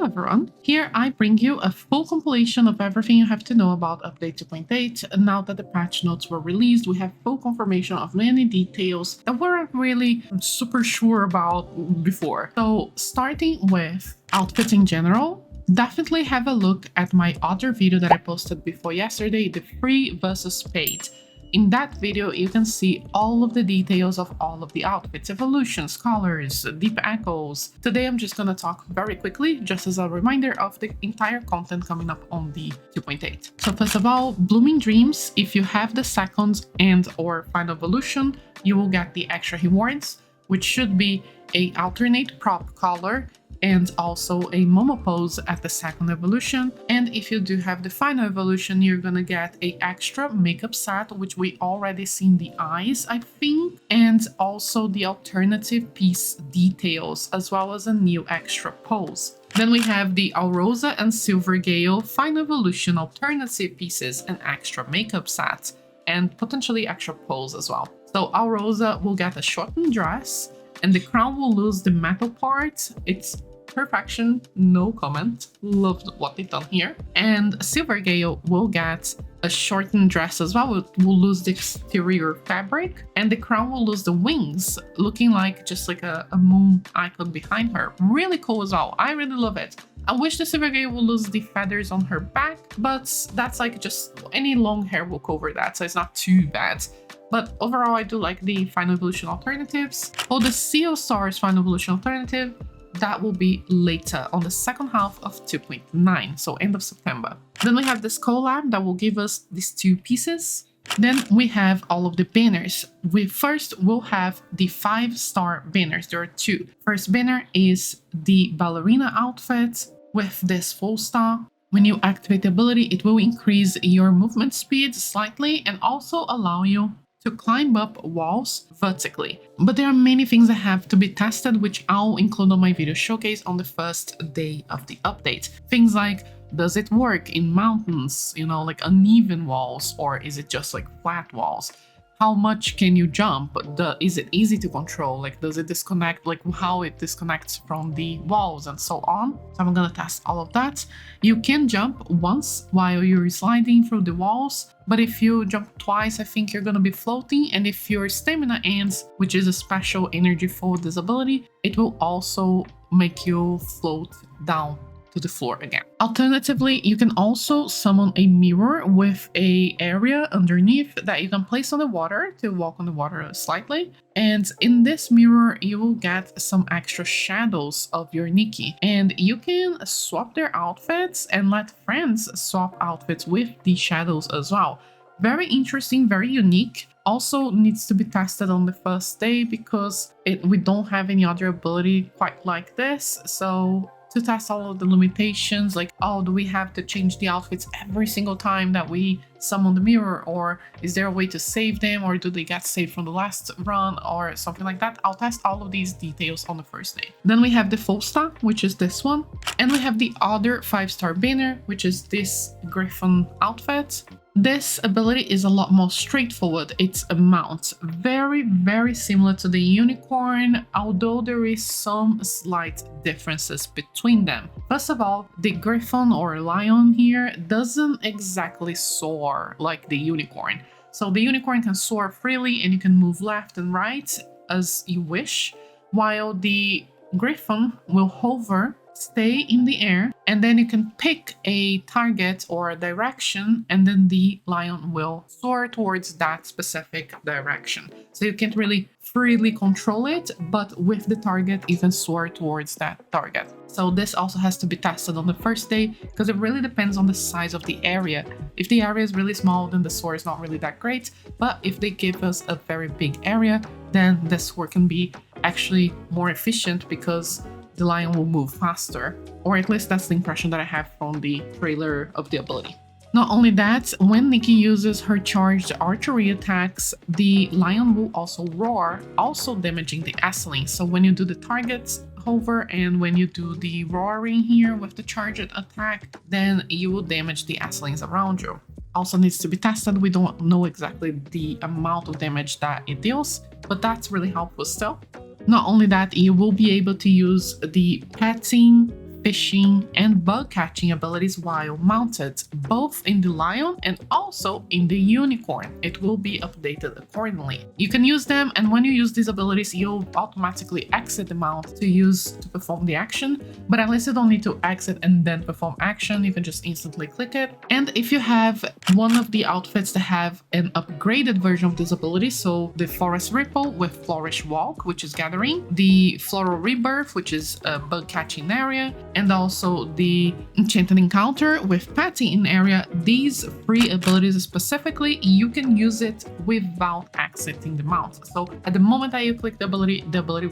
everyone, here I bring you a full compilation of everything you have to know about Update 2.8. Now that the patch notes were released, we have full confirmation of many details that weren't really super sure about before. So starting with outfits in general, definitely have a look at my other video that I posted before yesterday, the free versus paid. In that video, you can see all of the details of all of the outfits, evolutions, colors, deep echoes. Today, I'm just gonna talk very quickly, just as a reminder of the entire content coming up on the 2.8. So first of all, Blooming Dreams, if you have the second and or final evolution, you will get the extra rewards, which should be a alternate prop color and also a Momo pose at the second evolution. And if you do have the final evolution, you're gonna get a extra makeup set, which we already seen the eyes, I think, and also the alternative piece details, as well as a new extra pose. Then we have the Alrosa and Silvergale final evolution alternative pieces and extra makeup set, and potentially extra pose as well. So Alrosa will get a shortened dress, and the crown will lose the metal part. It's perfection, no comment. Loved what they've done here. And Silvergale will get a shortened dress as well. It will lose the exterior fabric, and the crown will lose the wings, looking like just like a moon icon behind her. Really cool as well. I really love it. I wish the Silvergale will lose the feathers on her back, but that's like just any long hair will cover that, so it's not too bad. But overall, I do like the final evolution alternatives. For the Seal Stars final evolution alternative, that will be later on the second half of 2.9, so end of September. Then we have this collab that will give us these two pieces. Then we have all of the banners. First we'll have the 5-star banners. There are two. First banner is the ballerina outfit with this full star. When you activate the ability, it will increase your movement speed slightly and also allow you to climb up walls vertically. But there are many things that have to be tested, which I'll include on my video showcase on the first day of the update. Things like, does it work in mountains, you know, like uneven walls, or is it just like flat walls? How much can you jump? Is it easy to control? Like, does it disconnect, like how it disconnects from the walls and so on? So I'm gonna test all of that. You can jump once while you're sliding through the walls, but if you jump twice, I think you're gonna be floating. And if your stamina ends, which is a special energy for this ability, it will also make you float down to the floor again. Alternatively, you can also summon a mirror with an area underneath that you can place on the water to walk on the water slightly. And in this mirror, you will get some extra shadows of your Nikki. And you can swap their outfits and let friends swap outfits with the shadows as well. Very interesting, very unique. Also needs to be tested on the first day because we don't have any other ability quite like this. So to test all of the limitations, like, oh, do we have to change the outfits every single time that we summon the mirror, or is there a way to save them, or do they get saved from the last run or something like that? I'll test all of these details on the first day. Then we have the full star, which is this one, and we have the other 5-star banner, which is this griffon outfit. This ability is a lot more straightforward. It's a mount, very, very similar to the unicorn, although there is some slight differences between them. First of all, the griffon or lion here doesn't exactly soar like the unicorn. So the unicorn can soar freely and you can move left and right as you wish, while the griffon will hover, stay in the air, and then you can pick a target or a direction, and then the lion will soar towards that specific direction. So you can't really freely control it, but with the target you can soar towards that target. So this also has to be tested on the first day because it really depends on the size of the area. If the area is really small, then the soar is not really that great, but if they give us a very big area, then the soar can be actually more efficient because the lion will move faster, or at least that's the impression that I have from the trailer of the ability. Not only that, when Nikki uses her charged archery attacks, the lion will also roar, also damaging the Essling. So when you do the target hover and when you do the roaring here with the charged attack, then you will damage the Esslings around you. Also needs to be tested. We don't know exactly the amount of damage that it deals, but that's really helpful still. Not only that, you will be able to use the petting fishing, and bug catching abilities while mounted, both in the lion and also in the unicorn. It will be updated accordingly. You can use them, and when you use these abilities, you'll automatically exit the mount to perform the action, but at least you don't need to exit and then perform action. You can just instantly click it. And if you have one of the outfits that have an upgraded version of this ability, so the Forest Ripple with Flourish Walk, which is gathering, the Floral Rebirth, which is a bug catching area, and also the Enchanted Encounter with Petting in area, these three abilities specifically, you can use it without exiting the mount. So at the moment that you click the ability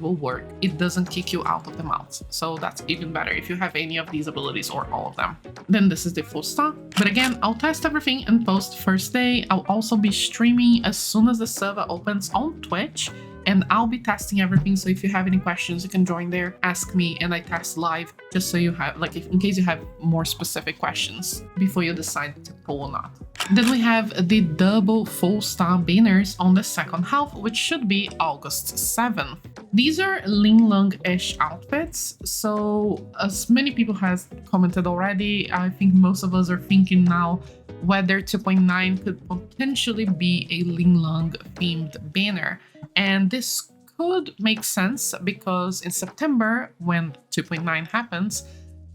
will work. It doesn't kick you out of the mount. So that's even better if you have any of these abilities or all of them. Then this is the full stop. But again, I'll test everything and post first day. I'll also be streaming as soon as the server opens on Twitch, and I'll be testing everything. So if you have any questions, you can join there, ask me, and I test live just so you have, like, in case you have more specific questions before you decide to pull or not. Then we have the double full star banners on the second half, which should be August 7th. These are Ling Lung-ish outfits. So as many people has commented already, I think most of us are thinking now whether 2.9 could potentially be a Ling Lung themed banner. And this could make sense because in September, when 2.9 happens,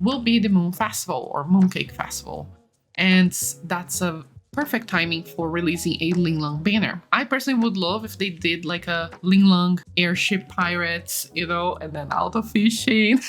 will be the Moon Festival or Mooncake Festival. And that's a perfect timing for releasing a Ling Lung banner. I personally would love if they did like a Ling Lung airship pirates, you know, and then auto fishing.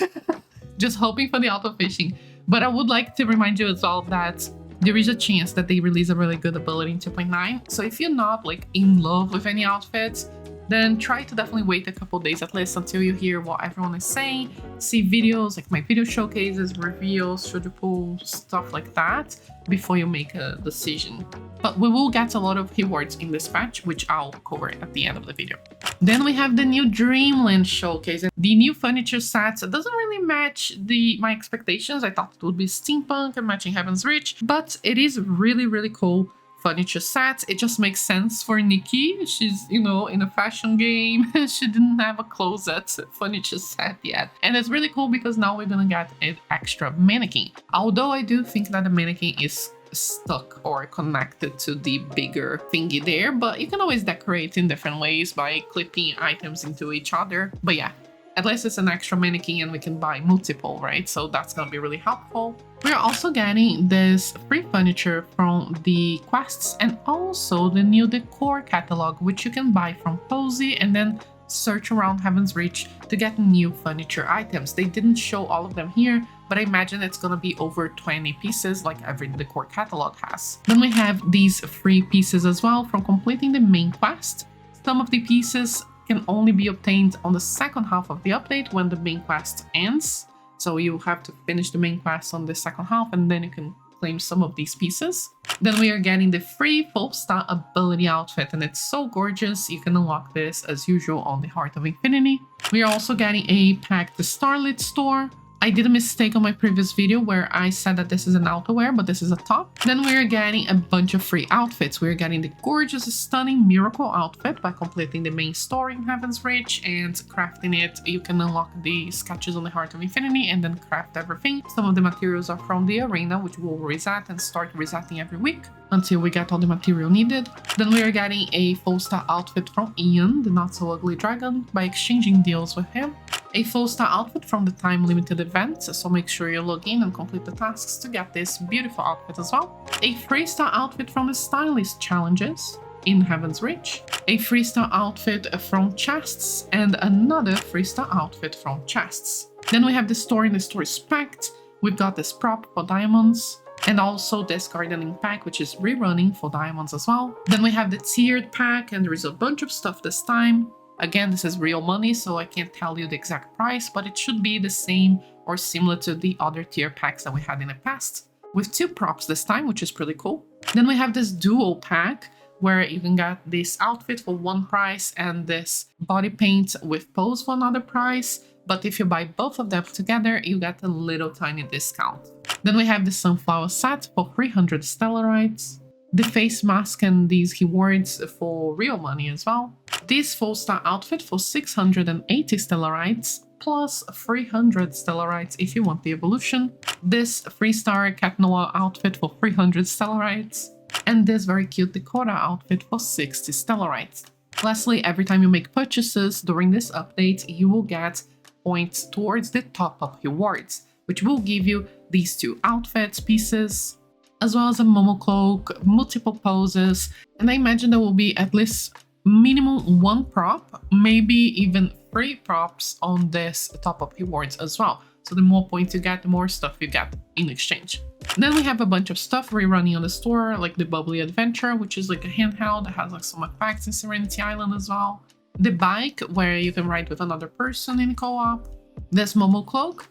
Just hoping for the auto fishing. But I would like to remind you as well that there is a chance that they release a really good ability in 2.9. So if you're not like in love with any outfits, then try to definitely wait a couple days at least until you hear what everyone is saying, see videos like my video showcases, reveals, shoujo pull, stuff like that before you make a decision. But we will get a lot of rewards in this patch, which I'll cover at the end of the video. Then we have the new Dreamland showcase. The new furniture sets doesn't really match my expectations. I thought it would be steampunk and matching Heaven's Reach, but it is really, really cool furniture set. It just makes sense for Nikki. She's, you know, in a fashion game. She didn't have a closet furniture set yet. And it's really cool because now we're gonna get an extra mannequin. Although I do think that the mannequin is stuck or connected to the bigger thingy there, but you can always decorate in different ways by clipping items into each other. But yeah, at least it's an extra mannequin and we can buy multiple, right? So that's gonna be really helpful. We're also getting this free furniture from the quests and also the new decor catalog, which you can buy from Posy and then search around Heaven's Reach to get new furniture items. They didn't show all of them here, but I imagine it's gonna be over 20 pieces like every decor catalog has. Then we have these free pieces as well from completing the main quest. Some of the pieces can only be obtained on the second half of the update when the main quest ends. So you have to finish the main quest on the second half and then you can claim some of these pieces. Then we are getting the free full star ability outfit and it's so gorgeous. You can unlock this as usual on the Heart of Infinity. We are also getting a pack the Starlit store. I did a mistake on my previous video where I said that this is an outerwear, but this is a top. Then we're getting a bunch of free outfits. We're getting the gorgeous, stunning Miracle outfit by completing the main story in Heaven's Reach and crafting it. You can unlock the sketches on the Heart of Infinity and then craft everything. Some of the materials are from the arena, which will reset and start resetting every week until we get all the material needed. Then we are getting a full star outfit from Ian, the not so ugly dragon, by exchanging deals with him. A full star outfit from the time limited event, so make sure you log in and complete the tasks to get this beautiful outfit as well. A 3-star outfit from the stylist challenges in Heaven's Reach. A 3-star outfit from chests and another 3-star outfit from chests. Then we have the story in the story packed. We've got this prop for diamonds. And also this gardening pack, which is rerunning for diamonds as well. Then we have the tiered pack and there is a bunch of stuff this time. Again, this is real money, so I can't tell you the exact price, but it should be the same or similar to the other tier packs that we had in the past, with 2 props this time, which is pretty cool. Then we have this dual pack, where you can get this outfit for 1 price and this body paint with pose for another price, but if you buy both of them together, you get a little tiny discount. Then we have the sunflower set for 300 stellarites. The face mask and these rewards for real money as well. This full star outfit for 680 stellarites, plus 300 stellarites if you want the evolution, this 3-star Cat Noir outfit for 300 stellarites, and this very cute Dakota outfit for 60 stellarites. Lastly, every time you make purchases during this update, you will get points towards the top-up rewards, which will give you these 2 outfits pieces, as well as a Momo cloak, multiple poses, and I imagine there will be at least minimum 1 prop, maybe even 3 props on this top-up rewards as well. So the more points you get, the more stuff you get in exchange. Then we have a bunch of stuff rerunning on the store, like the Bubbly Adventure, which is like a handheld that has like some effects in Serenity Island as well. The bike, where you can ride with another person in co-op. This Momo cloak.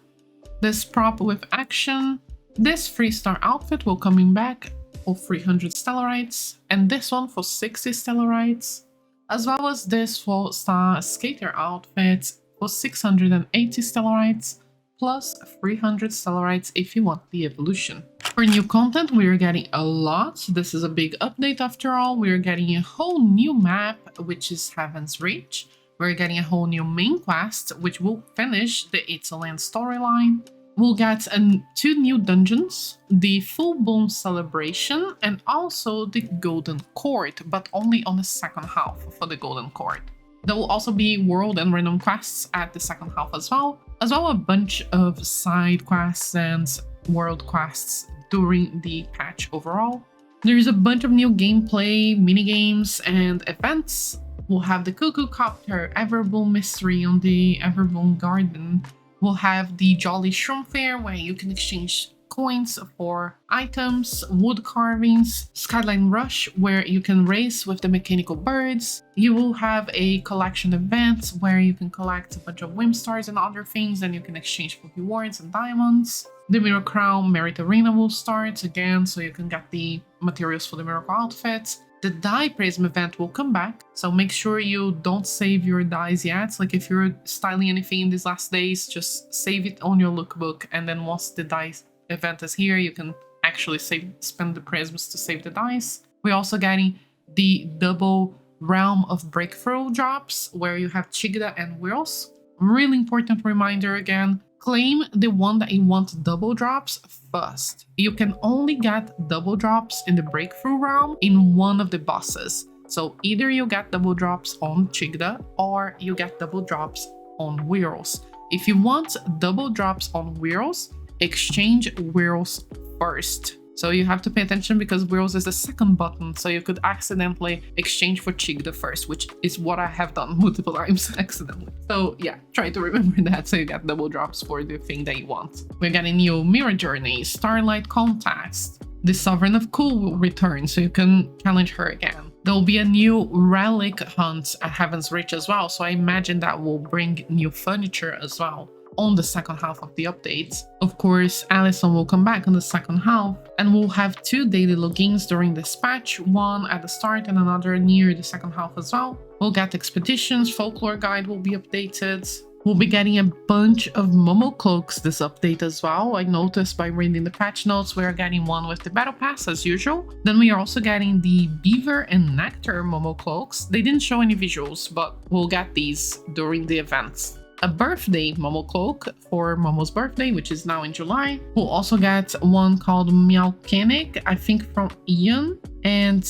This prop with action. This 3-star outfit will coming back for 300 stellarites. And this one for 60 stellarites. As well as this 4-star skater outfit for 680 stellarites. Plus 300 stellarites if you want the evolution. For new content, we are getting a lot. This is a big update after all. We are getting a whole new map, which is Heaven's Reach. We're getting a whole new main quest, which will finish the It's a Land storyline. We'll get 2 new dungeons, the Full Moon Celebration, and also the Golden Court, but only on the second half for the Golden Court. There will also be world and random quests at the second half as well a bunch of side quests and world quests during the patch overall. There's a bunch of new gameplay, minigames, and events. We'll have the Cuckoo Copter, Everbloom Mystery on the Everbloom Garden. We'll have the Jolly Shroom Fair, where you can exchange coins for items, wood carvings, Skyline Rush, where you can race with the mechanical birds. You will have a collection event where you can collect a bunch of Whim Stars and other things, and you can exchange for rewards and diamonds. The Mirror Crown Merit Arena will start again, so you can get the materials for the Miracle outfits. The Die Prism event will come back, so make sure you don't save your dies yet. Like if you're styling anything in these last days, just save it on your lookbook, and then once the dice event is here, you can actually spend the prisms to save the dice. We're also getting the double Realm of Breakthrough drops, where you have Chigda and Wheels. Really important reminder again, claim the one that you want double drops first. You can only get double drops in the Breakthrough Realm in one of the bosses. So either you get double drops on Chigda or you get double drops on Wheels. If you want double drops on Wheels, exchange Wheels first. So you have to pay attention because Wheels is the second button, so you could accidentally exchange for Chigda first, which is what I have done multiple times accidentally. So yeah, try to remember that so you get double drops for the thing that you want. We're getting new Mirror Journey, Starlight Contest. The Sovereign of Cool will return, so you can challenge her again. There will be a new relic hunt at Heaven's Reach as well, so I imagine that will bring new furniture as well on the second half of the updates. Of course, Allison will come back on the second half, and we'll have 2 daily logins during this patch, one at the start and another near the second half as well. We'll get expeditions, Folklore Guide will be updated. We'll be getting a bunch of Momo cloaks this update as well. I noticed by reading the patch notes, we're getting one with the Battle Pass as usual. Then we are also getting the Beaver and Nectar Momo cloaks. They didn't show any visuals, but we'll get these during the events. A birthday Momo cloak for Momo's birthday, which is now in July. We'll also get one called Meowcanic, I think from Ian, and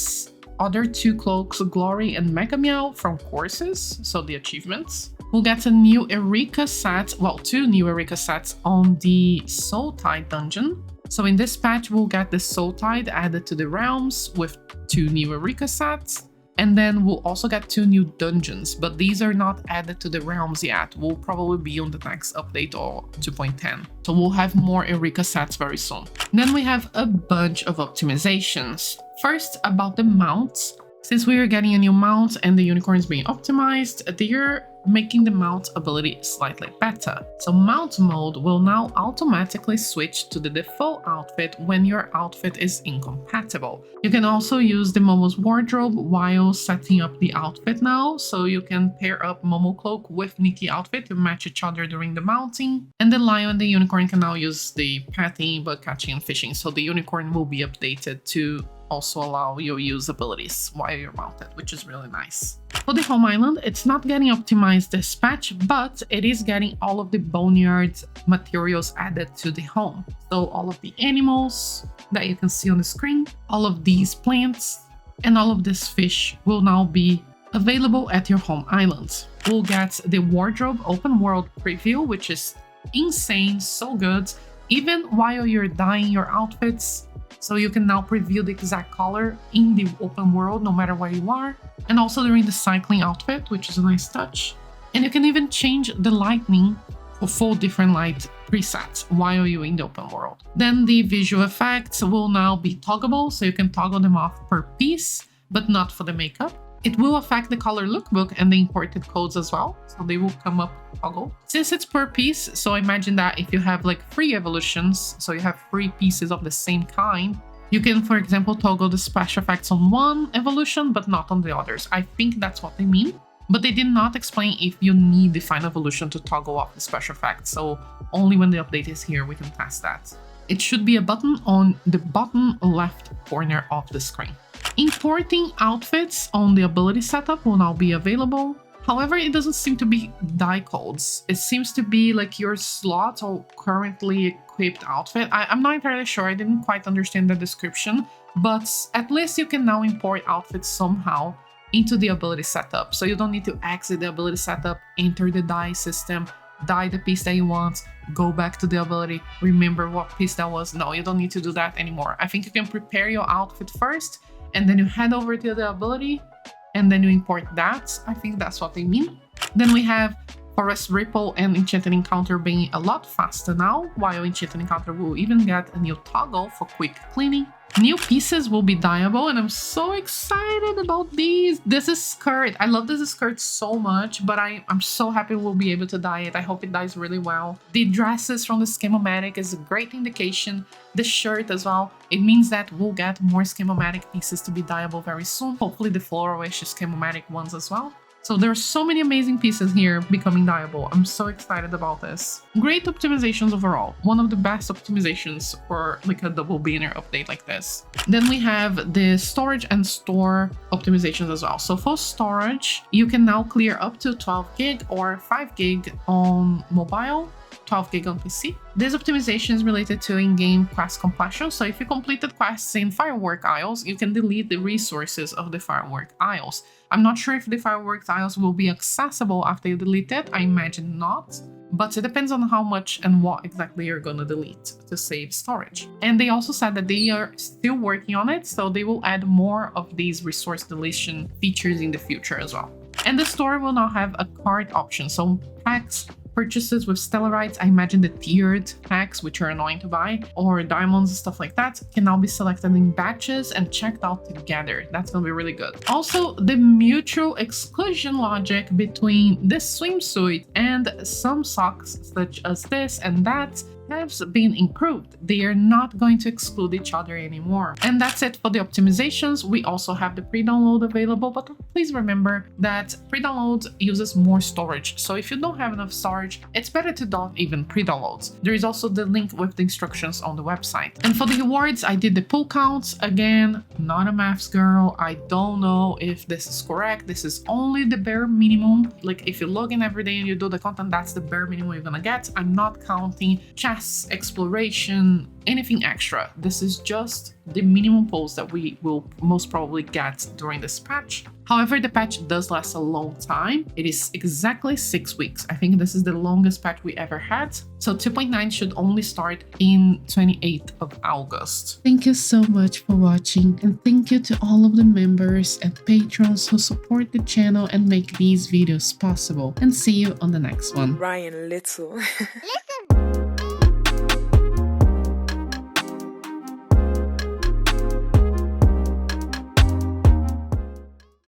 other 2 cloaks, Glory and Mega Meow from courses, so the achievements. We'll get a new Eureka set, well, 2 new Eureka sets on the Soul Tide dungeon. So in this patch, we'll get the Soul Tide added to the realms with 2 new Eureka sets. And then we'll also get 2 new dungeons, but these are not added to the realms yet. Will probably be on the next update or 2.10. So we'll have more Eureka sets very soon. Then we have a bunch of optimizations. First, about the mounts. Since we are getting a new mount and the unicorns being optimized, they're making the mount ability slightly better. So mount mode will now automatically switch to the default outfit when your outfit is incompatible. You can also use the Momo's wardrobe while setting up the outfit now, so you can pair up Momo cloak with Nikki outfit to match each other during the mounting. And the lion and the unicorn can now use the petting, bug catching, and fishing, so the unicorn will be updated to also allow your use abilities while you're mounted, which is really nice. For the home island, it's not getting optimized this patch, but it is getting all of the boneyard materials added to the home. So all of the animals that you can see on the screen, all of these plants, and all of this fish will now be available at your home island. We'll get the wardrobe open world preview, which is insane, so good. Even while you're dyeing your outfits, so you can now preview the exact color in the open world, no matter where you are. And also during the cycling outfit, which is a nice touch. And you can even change the lighting for 4 different light presets while you're in the open world. Then the visual effects will now be toggleable, so you can toggle them off per piece, but not for the makeup. It will affect the color lookbook and the imported codes as well, so they will come up toggle. Since it's per piece, so imagine that if you have like 3 evolutions, so you have 3 pieces of the same kind, you can, for example, toggle the special effects on one evolution, but not on the others. I think that's what they mean, but they did not explain if you need the final evolution to toggle off the special effects, so only when the update is here we can test that. It should be a button on the bottom left corner of the screen. Importing outfits on the ability setup will now be available. However, it doesn't seem to be dye codes. It seems to be like your slot or currently equipped outfit. I'm not entirely sure. I didn't quite understand the description, but at least you can now import outfits somehow into the ability setup. So you don't need to exit the ability setup, enter the dye system, dye the piece that you want, go back to the ability, remember what piece that was. No, you don't need to do that anymore. I think you can prepare your outfit first, and then you head over to the ability, and then you import that. I think that's what they mean. Then we have Forest Ripple and Enchanted Encounter being a lot faster now, while Enchanted Encounter will even get a new toggle for quick cleaning. New pieces will be dyeable, and I'm so excited about these. This is skirt. I love this skirt so much, but I'm so happy we'll be able to dye it. I hope it dyes really well. The dresses from the Schematic is a great indication. The shirt as well. It means that we'll get more Schematic pieces to be dyeable very soon. Hopefully the Floralish Schematic ones as well. So there are so many amazing pieces here becoming dyeable. I'm so excited about this. Great optimizations overall. One of the best optimizations for like a double banner update like this. Then we have the storage and store optimizations as well. So for storage, you can now clear up to 12 gig or 5 gig on mobile, 12 gig on PC. This optimization is related to in-game quest completion. So if you completed quests in Firework Isles, you can delete the resources of the Firework Isles. I'm not sure if the Firework Isles will be accessible after you delete it. I imagine not, but it depends on how much and what exactly you're going to delete to save storage. And they also said that they are still working on it, so they will add more of these resource deletion features in the future as well. And the store will now have a cart option, so packs, purchases with stellarites, I imagine the tiered packs, which are annoying to buy, or diamonds and stuff like that, can now be selected in batches and checked out together. That's gonna be really good. Also, the mutual exclusion logic between this swimsuit and some socks, such as this and that, has been improved. They are not going to exclude each other anymore. And that's it for the optimizations. We also have the pre-download available, but please remember that pre-download uses more storage. So if you don't have enough storage, it's better to don't even pre-download. There is also the link with the instructions on the website. And for the rewards, I did the pull counts. Again, not a maths girl. I don't know if this is correct. This is only the bare minimum. Like if you log in every day and you do the content, that's the bare minimum you're gonna get. I'm not counting chests, exploration, anything extra. This is just the minimum pulls that we will most probably get during this patch. However, the patch does last a long time. It is exactly 6 weeks. I think this is the longest patch we ever had. So 2.9 should only start in 28th of August. Thank you so much for watching, and thank you to all of the members and patrons who support the channel and make these videos possible. And see you on the next one. Ryan Little. Listen.